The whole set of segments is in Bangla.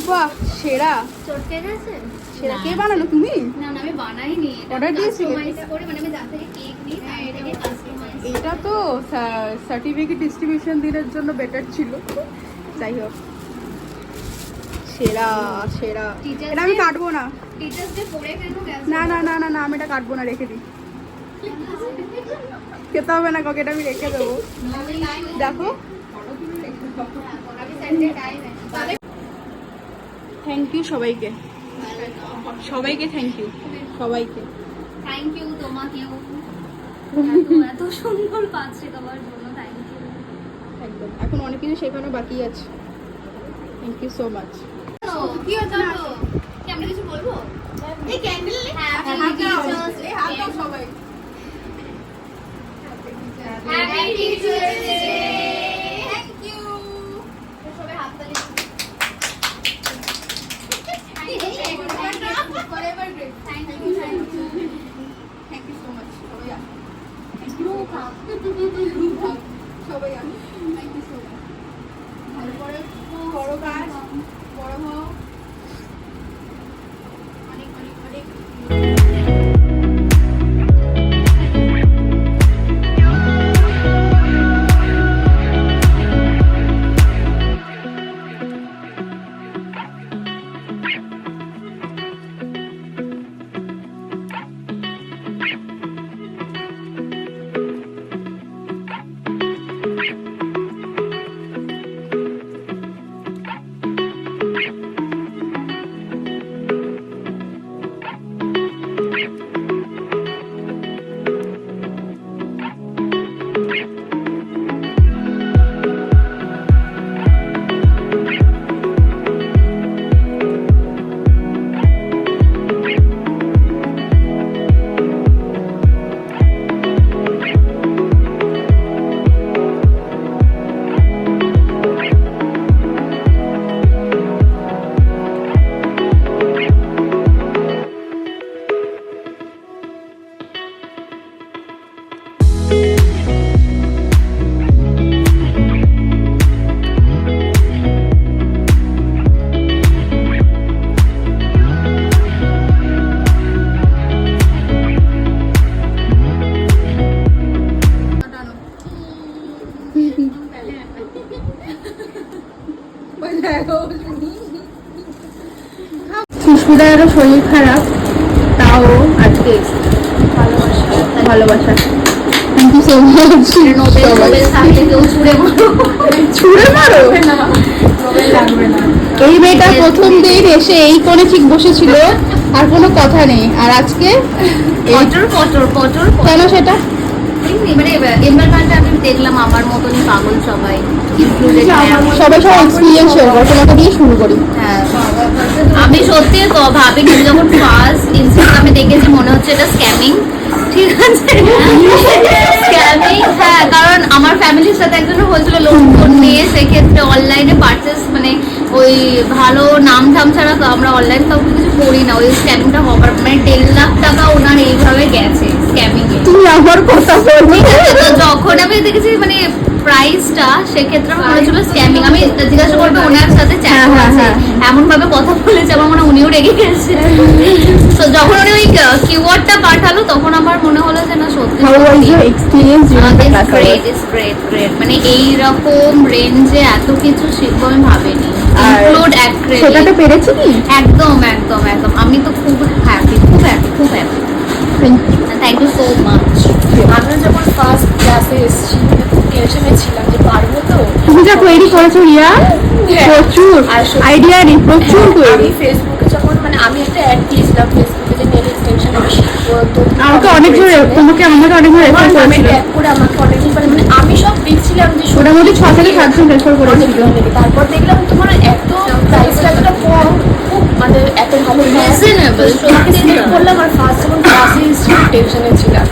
বাহ সেরা চটকে গেছে। সেরা কে বানালো তুমি? না না আমি বানাইনি, অর্ডার দিয়েছিলে? কাস্টমাইজ করে মানে আমি যার থেকে কেক নিই তার থেকে কাস্টমাইজ। এটা তো সার্টিফিকেট ডিস্ট্রিবিউশন দিনের জন্য বেটার ছিল। যাই হোক সেরা সেরা। Teachers এটা আমি Day- কাটবো না। টিচার্স ডে পরে কেন গেছে? না না না না না আমি এটা কাটবো না, রেখে দিই। খেতে হবে না কাউকে, এটা আমি রেখে দেবো। দেখো থ্যাংক ইউ সবাইকে, সবাইকে থ্যাংক ইউ, সবাইকে থ্যাংক ইউ তোমাকেও, এত সুন্দর পাচ্ছি তোমার জন্য, থ্যাংক ইউ। একদম। এখন অনেক কিছু শেখানো বাকি আছে। Thank you so much. কি হচ্ছে না কি আমরা কিছু বলবো? এই ক্যান্ডেল হ্যাপি টিচার্স ডে, সবাই happy teachers day, thank you. সবাই হাত তালি। Forever great, thank you so much. সবাই গ্রুপ আপ, সবাই থ্যাংক ইউ সো মাচ। ভালো করে বড় কাজ, বড় হও। অনেক অনেক অনেক সুস্মিতারও শরীর খারাপ, তাও আজকে ভালোবাসা। Thank you so much. ছুঁড়ে মারো, এই মেয়েটা প্রথম দিন এসে এই কোণে ঠিক বসেছিল, আর কোনো কথা নেই, আর আজকে কেন সেটা মানে এনভায়রনমেন্টে আমি দেখলাম আমার মতনই পাগল সবাই, সবাই সব এক্সপিরিয়েন্স শেয়ার করো, তোমাকে দিয়ে শুরু করি। হ্যাঁ আমি সত্যি ভাবিনি যখন ফার্স্ট ইনস্টাগ্রামে দেখেছি মনে হচ্ছে এটা স্ক্যামিং, ঠিক আছে স্ক্যামিং। হ্যাঁ কারণ আমার ফ্যামিলির সাথে একজনের হয়েছিল লোন ফোন নিয়ে, সেক্ষেত্রে অনলাইনে পারচেস মানে ওই ভালো নাম ঠাম ছাড়া তো আমরা অনলাইন কাউকে কিছু করি না, ওই স্ক্যামিংটা হবার মানে 1.5 লাখ টাকা ওনার এইভাবে গেছে স্ক্যামিং এ। তুমি আমার কথা বলবি, তো যখন আমি দেখেছি মানে প্রাইসটা, সেক্ষেত্রে আমার মনে হচ্ছিল স্ক্যামিং। আমি জিজ্ঞাসা করবো ওনার সাথে চ্যাট আছে, এমন ভাবে কথা বলেছে আমার মনে হয় উনিও রেগে গেছে। তো যখন উনি ওই কিওয়ার্ডটা পাঠালো তখন আমার মনে হলো যে না সত্যি মানে এইরকম রেঞ্জে এত কিছু শিখবো আমি ভাবিনি। ইনক্লুড সেটাতে পেরেছি কি একদম একদম একদম। আমি তো খুব হ্যাপি, খুব হ্যাপি, খুব happy. Thank you so much. আমি যখন ফার্স্ট ক্লাসে এসেছি খুব টেনশনে ছিলাম যে পারবো তো। তুমি যা তৈরি করেছো রিয়া, প্রচুর আইডিয়া নেই, প্রচুর আমি ফেসবুকে যখন মানে আমি একটা অ্যাড দিয়েছিলাম ফেসবুকে যে নেল এক্সটেনশন আমি শিখবো, তো আমাকে অনেকজন তোমাকে আমাকে অনেকজন রেফার করেছিল, ট্যাগ করে আমাকে অনেকদিন পরে মানে আমি সব দেখছিলাম যে ওটার মধ্যে 6 থেকে 7 জন রেফার করেছিল। তারপর দেখলাম তোমার এত প্রাইসটা এতটা কম, খুব মানে এত ভালো রিজনেবল। করলাম। আর ফার্স্ট যখন ক্লাসে এসেছি টেনশনে ছিলাম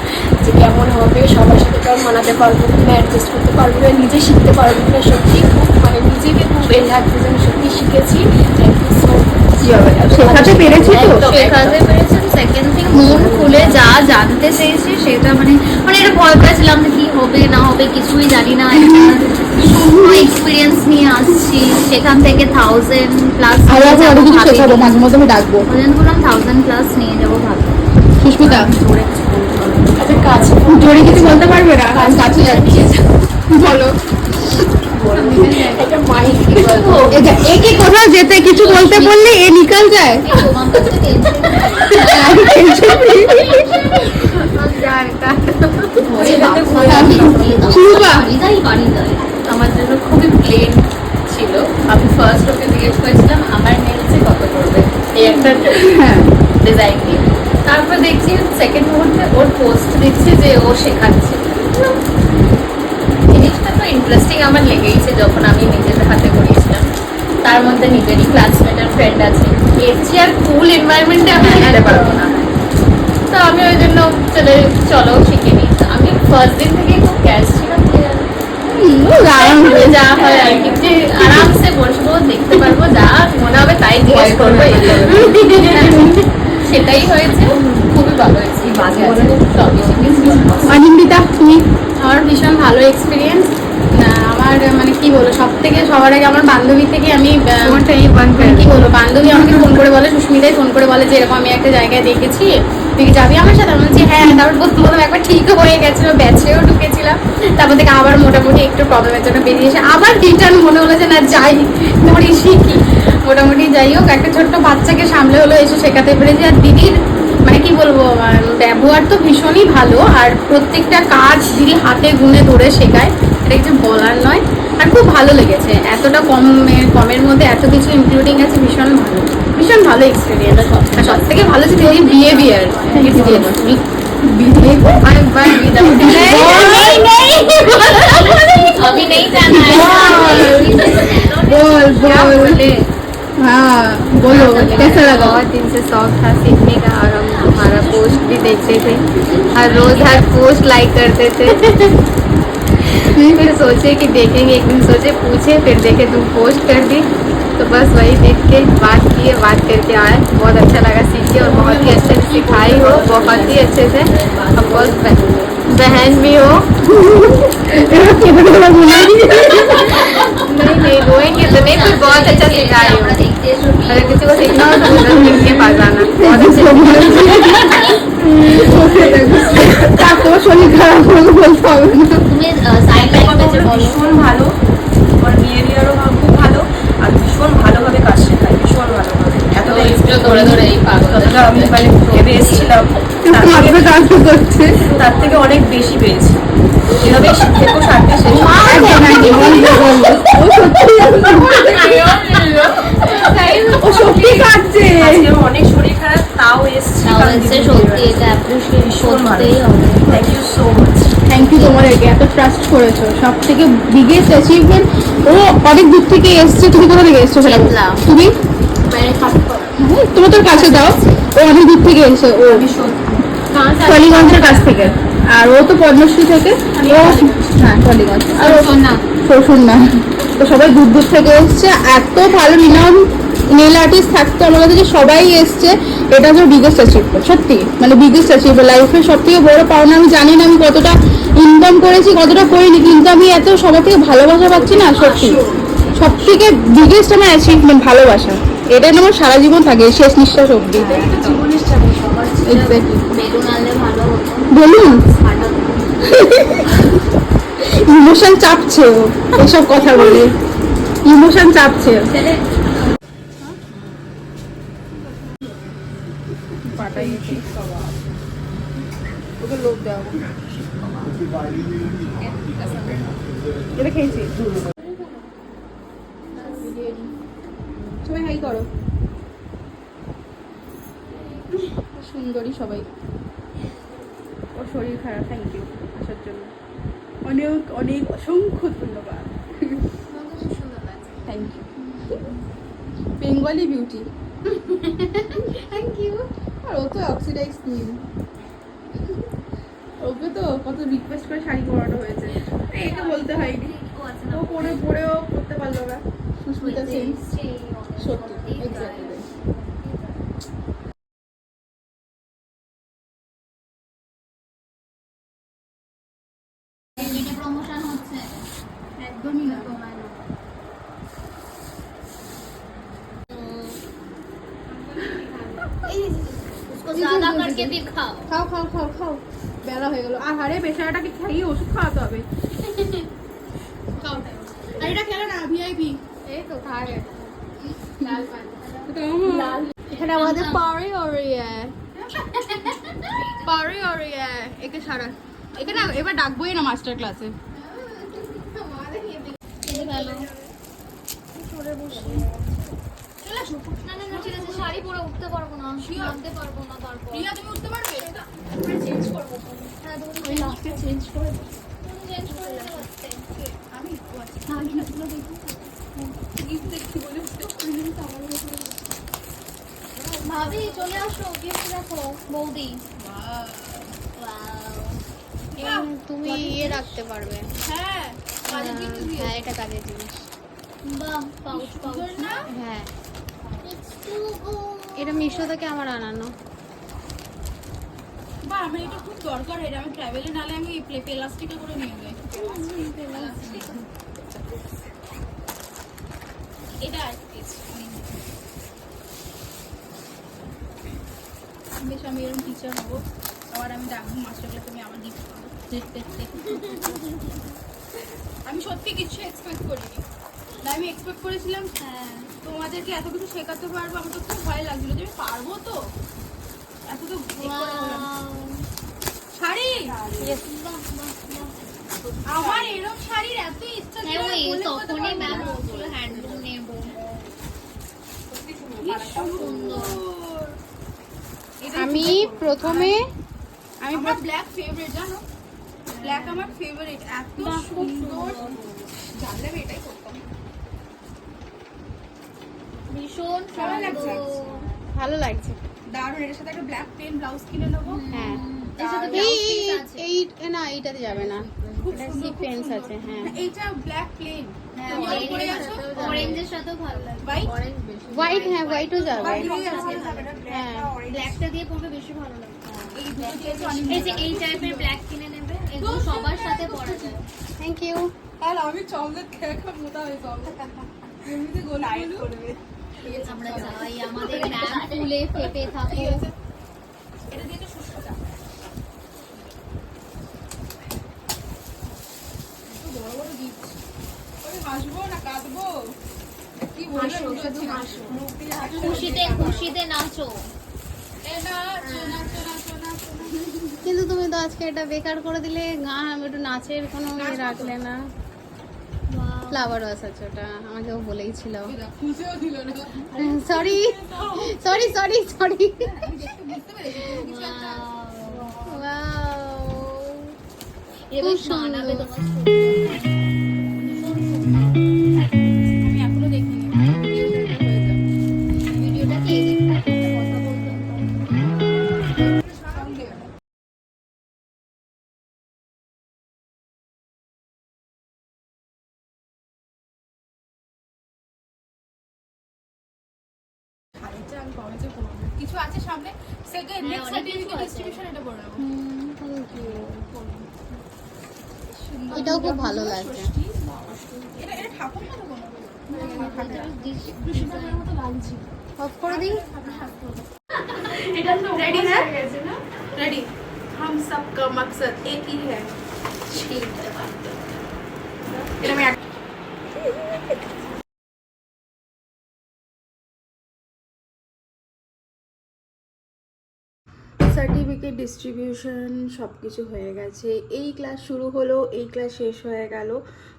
যে কেমন হবে, সবার সাথে কেমন মানাতে পারবো কিনা, অ্যাডজাস্ট করতে পারবো কিনা, নিজে শিখতে পারবো কিনা। সত্যি খুব মানে নিজেকে খুব এনহার্ট সত্যি শিখেছি। Thank you so much. শেখাতে পেরেছি তো, শেখাতে পেরেছেন সেকেন্ড থিং মন খুলে যা জানতে চেয়েছি সেটা মানে মানে এটা ভয় পেয়েছিলাম যে কি হবে না হবে কিছুই জানি না, শূন্য এক্সপিরিয়েন্স নিয়ে আসছি, সেখান থেকে 1000+ আর এখন আরো কিছু শেখাবো, মাঝে মধ্যে আমি ডাকবো। বললাম 1000+ নিয়ে যাবো ভাবি। সুস্মিতা আচ্ছা কাছে জোরে কিছু বলতে পারবে না, কারণ কাছে যাচ্ছি। বলো একটা মাইক কি বলবো একে কোথাও যেতে কিছু বলতে বললে এ নিকাল যায়। তোমার কাছে আমার জন্য খুবই প্লেন ছিল। আমি ফার্স্ট ওকে জিজ্ঞেস করেছিলাম আমার নেলসে কত করবে এই একটা ডিজাইন দিয়ে। তারপর দেখছি সেকেন্ড মুহূর্তে ওর পোস্ট দিচ্ছে যে ও শেখাচ্ছে। জিনিসটা তো ইন্টারেস্টিং আমার লেগেইছে যখন আমি নিজের হাতে করিয়েছিলাম। তার মধ্যে নিজেরই ক্লাসমেটের ফ্রেন্ড আছে, এর চেয়ে আর কুল এনভায়রনমেন্টে আমি শিখতে পারবো না। তো আমি ওই জন্য চলো শিখে নিই। আমি ফার্স্ট দিন থেকে খুব ক্যাশ ছিলাম যে যা হয় আর কি, যে আরামসে বসবো দেখতে পারবো, যা মনে হবে তাই জিজ্ঞেস করবো, সেটাই হয়েছে। খুবই ভালো হয়েছে, বাজে আছে সবই শিখেছি। অনিন্দিতা তুমি? আমার ভীষণ ভালো এক্সপিরিয়েন্স। আমার মানে কি বলবো, সব থেকে সবার আগে আমার বান্ধবী থেকে আমি কি বলবো, বান্ধবী আমাকে ফোন করে বলে, সুস্মিতাই ফোন করে বলে যে এরকম আমি একটা জায়গায় দেখেছি, তুই কি যাবি আমার সাথে? আমি বলছি হ্যাঁ। তারপর প্রথম একবার ঠিকও হয়ে গেছিলো, ব্যাচেও ঢুকেছিলাম। তারপর থেকে আবার মোটামুটি একটু প্রবলেমের জন্য বেরিয়ে এসে আবার রিটার্ন মনে হলো যে না যাই, ধরি শিখি। মোটামুটি যাই হোক, একটা ছোট্ট বাচ্চাকে সামলে হলো এসে শেখাতে পেরেছি। আর দিদির মানে কি বলবো, ব্যবহার তো ভীষণই ভালো, আর প্রত্যেকটা কাজ দিদি হাতে গুনে ধরে শেখায়, এটা কিছু বলার নয়। আর খুব ভালো লেগেছে, এতটা কমের মধ্যে এত কিছু ইনক্লুডিং আছে, ভীষণ ভালো এক্সপিরিয়েন্স। আর সব থেকে ভালো ছিল দিদির বিহেভিয়ার। अभी नहीं जाना है। बोल हाँ बोलो, कैसा लगा? बहुत दिन से शौक था सीखने का, और हम हमारा पोस्ट भी देखते थे, हर रोज हर पोस्ट लाइक करते थे। फिर सोचे कि देखेंगे, एक दिन सोचे पूछे, फिर देखे तुम पोस्ट कर दी, तो बस वही देख के बात किए, बात करके आए। बहुत अच्छा लगा सीख के, और बहुत ही अच्छे से सिखाई हो, बहुत ही अच्छे से। ऑफकोर्स बहन भी हो। नहीं रोएंगे तो नहीं, फिर बहुत अच्छा सिखाई हो। अगर किसी को सीखना हो तो गुजर के पास आना, बहुत अच्छे তারপর শরীর খারাপ হলে বলতে হবে না। তুমি সাইড ল্যাঙ্গুয়েজে বলো। ভীষণ ভালো, ওর বিহেভিয়ারও খুব ভালো, আর ভীষণ ভালোভাবে কাজ শেখায়, ভীষণ ভালোভাবে। এতটা ধরে ধরে এই পাগল যতটা আমি মানে ভেবে এসেছিলাম মাথা কাজ করছে। তার থেকে অনেক বেশি পেয়েছি। এভাবে থেকেও সারতে শেষ ও সত্যি কাটছে। আজকে আমার অনেক শরীর খারাপ, তাও এসছি। সত্যি এটা অ্যাপ্রিশিয়েট করতেই হবে। Thank you so much. Thank you তোমাদেরকে, এত ট্রাস্ট করেছো। সব থেকে বিগেস্ট অ্যাচিভমেন্ট, ও অনেক দূর থেকে এসছে। তুমি কোথা থেকে এসছো? শিমলা। তুমি তোমার তোর কাছে দাও, ও অনেক দূর থেকে এসে, ও টলিগঞ্জের কাছ থেকে, আর ও তো পদ্মশ্রী থেকে। ও হ্যাঁ টলিগঞ্জ, আর ও শ্বশুর না, তো সবাই দূর দূর থেকে এসছে। এত ভালো রিনাউন্ড নেল আর্টিস্ট থাকতো আমাদের কাছে, সবাই এসছে। এটা হচ্ছে বিগেস্ট অ্যাচিভমেন্ট, সত্যি মানে বিগেস্ট অ্যাচিভমেন্ট। লাইফের সব থেকে বড় পাওনা। আমি জানি না আমি কতটা ইনকাম করেছি, কতটা করিনি, কিন্তু আমি এত সবার থেকে ভালোবাসা পাচ্ছি না, সত্যি সব থেকে বিগেস্ট আমার অ্যাচিভমেন্ট ভালোবাসা। এটা আমার সারা জীবন থাকে, শেষ নিঃশ্বাস অব্দি। এক্স্যাক্টলি। বেলুন আনলে ভালো হতো। বলুন ইমোশন চাপছে ও, এসব কথা বলে ইমোশন চাপছে। এটা খেয়েছি। সবাই হাই করো। সুন্দরী সবাই। ওর শরীর খারাপ, থ্যাংক ইউ আসার জন্য। অনেক অনেক অসংখ্য ধন্যবাদ। Thank you. Bengali beauty. Thank you. আর ও তো অক্সিডাইজ স্কিন, ওকে তো কত রিকোয়েস্ট করে শাড়ি পরানো হয়েছে, এটা বলতে হয়নি। ও পরেও করতে পারলো না। সুস্মিতা সেন, সত্যি এক্স্যাক্টলি। ज्यादा करके भी खाओ। খাও খাও খাও খাও, বেলা হয়ে গেল। আহারে বেচারাটাকে খাইয়ে ওষুধ খাওয়াতে হবে। খাও, আর এটা খেলো না ভিআইপি। এই তো খাবে লাল পান। এখানে আমাদের পারে ওরিয়া পারে ওরিয়া একে সারা এখানে এবার ডাকবোই না মাস্টার ক্লাসে। না না না ঠিক আছে, শাড়ি পরে উঠতে পারবো না, নামতে পারবো না। তারপর প্রিয়া তুমি উঠতে পারবে? চেঞ্জ করবো। হ্যাঁ তুমি ওই লাস্টে চেঞ্জ করে দেবো। চেঞ্জ করে দিতে পারতে। আমি ভাবি চলে আসো, গিফট রাখো বৌদি। তুমি ইয়ে রাখতে পারবে। হ্যাঁ হ্যাঁ এটা কাজের জিনিস। বাহ, পাউচ পাউচ না। হ্যাঁ এটা মিশো থেকে আমার আনানো। বা আমার এটা খুব দরকার, এটা আমি ট্রাভেলে নালে আমি প্লাস্টিকে করে নিয়ে যাই। এটা বেশ আমি এরকম টিচার হবো, আবার আমি ডাকবো মাস্টার ক্লাসে, আমি আমার গিফট পাবো। আমি সত্যি কিছু এক্সপেক্ট করিনি না, আমি এক্সপেক্ট করেছিলাম তোমাদেরকে এত কিছু শেখাতে পারবো। আমার তো খুব ভয় লাগছিল যে আমি পারবো তো এত তো শাড়ি। আমার এরকম শাড়ির এত ইচ্ছা ছিল, হ্যাঁ, ওই বলে বোঝাতে তখনই পারবো ম্যাম না। বলছিল হ্যান্ডলুম নেবো। কি সুন্দর। আমি প্রথমে আমি আমার ব্ল্যাক ফেভারিট, জানো ব্ল্যাক আমার ফেভারিট, এত সুন্দর। জানলে আমি এটাই করতাম। ভীষণ ভালো লাগছে। সুন্দর। ভালো লাগছে। দারুণ, এর সাথে একটা ব্ল্যাক প্লেন ব্লাউজ কিনে নেবো। হ্যাঁ এর সাথে এই ব্লাউজ পিস আছে। এই না এইটাতে যাবে না, খুব এটা সুন্দর, খুব সিকোয়েন্স সুন্দর। আছে। হ্যাঁ এইটা ব্ল্যাক প্লেন, হ্যাঁ, তুমি আর পরে আছো অরেঞ্জের সাথেও ভালো লাগবে। ভাই হোয়াইট। হ্যাঁ হোয়াইটও যাবে। হ্যাঁ, ব্ল্যাকটা দিয়ে পরবে বেশি ভালো লাগবে। এই দুটো দিয়েছো অনেক এই যে এই টাইপের ব্ল্যাক কিনে নেবে, এগুলো সবার সাথে পরা যায়। Thank you. আর আমি চকলেট খেয়ে খেয়ে মোটা হয়ে যাবো। এমনিতে গোলাপ করবে। আমরা চাই আমাদের ম্যাম ফুলে ফেপে থাকুক। এটা দিয়ে তো সুস্থ চা। এত বড় বড় গিফট। আমি হাসবো না কাঁদবো? কি বলবো বুঝতে পারছি না। মুখ দিয়ে হাসি। খুশিতে খুশিতে নাচো। এ নাচো, নাচো, নাচো, নাচো। কিন্তু তুমি তো আজকে এটা বেকার করে দিলে, গান একটু নাচের কোনো ইয়ে রাখলে না। ফ্লাওয়ার ওয়াশ আছে ওটা, আমাকেও বলেই ছিল। খুশিও দিল না। Sorry sorry sorry sorry. আমি দেখতে বুঝতে পেরেছি কোনো কিছু একটা এবার খুব সুন্দর। মানাবে তোমার। আমি এখনো দেখিনি। ভিডিওটা একটা হয়ে যাবে। ভিডিওটা কে দেখতে একটা কথা বলতাম। সাউন্ড দেবে না। আরেকটা আমি কলেজে পড়বো। কিছু আছে সামনে, সেকেন্ড হ্যাঁ, নেক্সট অনেক কিছু সার্টিফিকেট আচ্ছা। আছে। ডিস্ট্রিবিউশন এটা করে নেবো। সুন্দর। এটাও খুব ভালো লাগছে। এটা এটা ঠাকুর মতো কোনো ডিজাইন মতো লাগছে। অফ করে দিই। रेडी है रेडी हम सब का मकसद एक ही है এটা আমি সার্টিফিকেট ডিস্ট্রিবিউশন সব কিছু হয়ে গেছে। এই ক্লাস শুরু হলো, এই ক্লাস শেষ হয়ে গেল।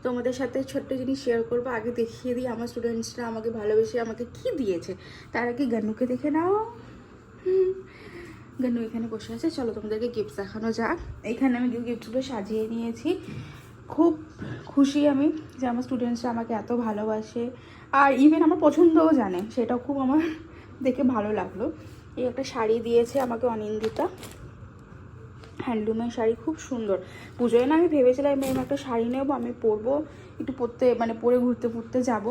তোমাদের সাথে ছোট্ট জিনিস শেয়ার করবো। আগে দেখিয়ে দিই আমার স্টুডেন্টসরা আমাকে ভালোবেসে আমাকে কি দিয়েছে। তার আগে গান্নুকে দেখে নাও। গান্নু এখানে বসে আছে, চলো তোমাদেরকে গিফট দেখানো যাক। এখানে আমি গিফটগুলো সাজিয়ে নিয়েছি। খুব খুশি আমি যে আমার স্টুডেন্টসরা আমাকে এত ভালোবাসে, আর ইভেন আমার পছন্দও জানে, সেটাও খুব আমার দেখে ভালো লাগলো। এই একটা শাড়ি দিয়েছে আমাকে অনিন্দিতা, হ্যান্ডলুমের শাড়ি, খুব সুন্দর। পুজোয় না আমি ভেবেছিলাম এরকম একটা শাড়ি নেবো, আমি পরবো, একটু পরতে মানে পরে ঘুরতে ফুরতে যাব।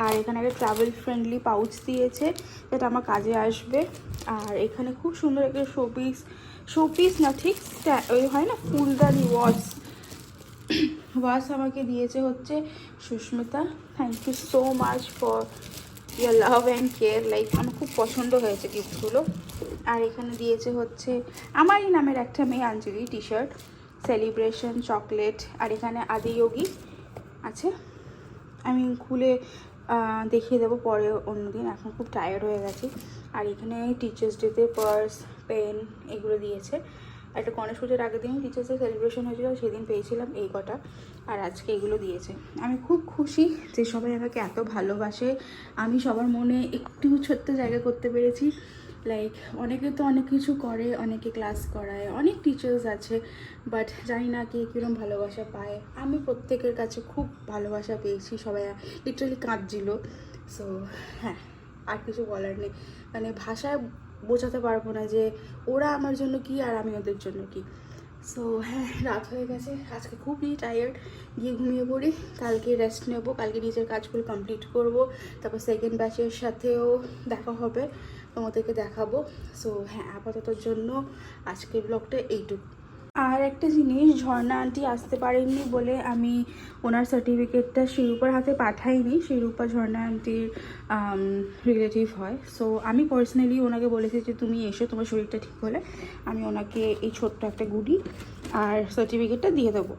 আর এখানে একটা ট্রাভেল ফ্রেন্ডলি পাউচ দিয়েছে, যেটা আমার কাজে আসবে। আর এখানে খুব সুন্দর একটা শোপিস না ঠিক ওই হয় না ফুলদানি ওয়াশ আমাকে দিয়েছে হচ্ছে Sushmita. Thank you so much for your love and care. Like আমার খুব পছন্দ হয়েছে গিফটগুলো। আর এখানে দিয়েছে হচ্ছে আমারই নামের একটা মেয়ে আঞ্জলি টি শার্ট, সেলিব্রেশন চকলেট। আর এখানে আদি যোগী আছে, আমি খুলে দেখিয়ে দেবো পরে অন্যদিন, এখন খুব টায়ার্ড হয়ে গেছি। আর এখানে টিচার্স ডেতে পার্স, পেন এগুলো দিয়েছে। একটা গণেশ পুজোর আগের দিন টিচার্স ডে সেলিব্রেশন হয়েছিল, সেদিন পেয়েছিলাম এই কটা, আর আজকে এগুলো দিয়েছে। আমি খুব খুশি যে সবাই আমাকে এত ভালোবাসে, আমি সবার মনে একটু ছোট্ট জায়গা করতে পেরেছি। লাইক অনেকে তো অনেক কিছু করে, অনেকে ক্লাস করায়, অনেক টিচার্স আছে, বাট জানি না কে কীরকম ভালোবাসা পায়। আমি প্রত্যেকের কাছে খুব ভালোবাসা পেয়েছি, সবাই লিটারালি কাঁদছিল। সো হ্যাঁ, আর কিছু বলার নেই, মানে ভাষায় বোঝাতে পারবো না যে ওরা আমার জন্য কি আর আমি ওদের জন্য কি। সো হ্যাঁ, রাত হয়ে গেছে, আজকে খুবই টায়ার্ড, গিয়ে ঘুমিয়ে পড়ি, কালকে রেস্ট নেব, কালকে নিজের কাজগুলো কমপ্লিট করব, তারপর সেকেন্ড ব্যাচের সাথেও দেখা হবে, তোমাদেরকে দেখাবো। সো হ্যাঁ, আপাততর জন্য আজকের ব্লগটা এইটুকু। আর একটা জিনিস, ঝর্ণা আন্টি আসতে পারেননি বলে আমি ওনার সার্টিফিকেটটা শিরূপার হাতে পাঠাইনি। শিরূপা ঝর্ণা আন্টির রিলেটিভ হয়। সো আমি পার্সোনালি ওনাকে বলেছি যে তুমি এসো, তোমার শরীরটা ঠিক হলে আমি ওনাকে এই ছোট্ট একটা গুডি আর সার্টিফিকেটটা দিয়ে দেবো।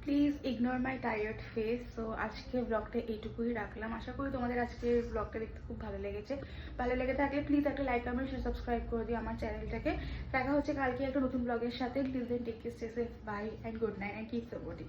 Please ignore my tired face. So আজকে ব্লগটা এইটুকুই রাখলাম। আশা করি তোমাদের আজকের ব্লগটা দেখতে খুব ভালো লেগেছে। ভালো লেগে থাকলে প্লিজ একটা লাইক, কমেন্ট, সাবস্ক্রাইব করে দিও আমার চ্যানেলটাকে। দেখা হচ্ছে কালকে একটা নতুন ব্লগের সাথে। Please then take care, stay safe, bye and good night and keep supporting.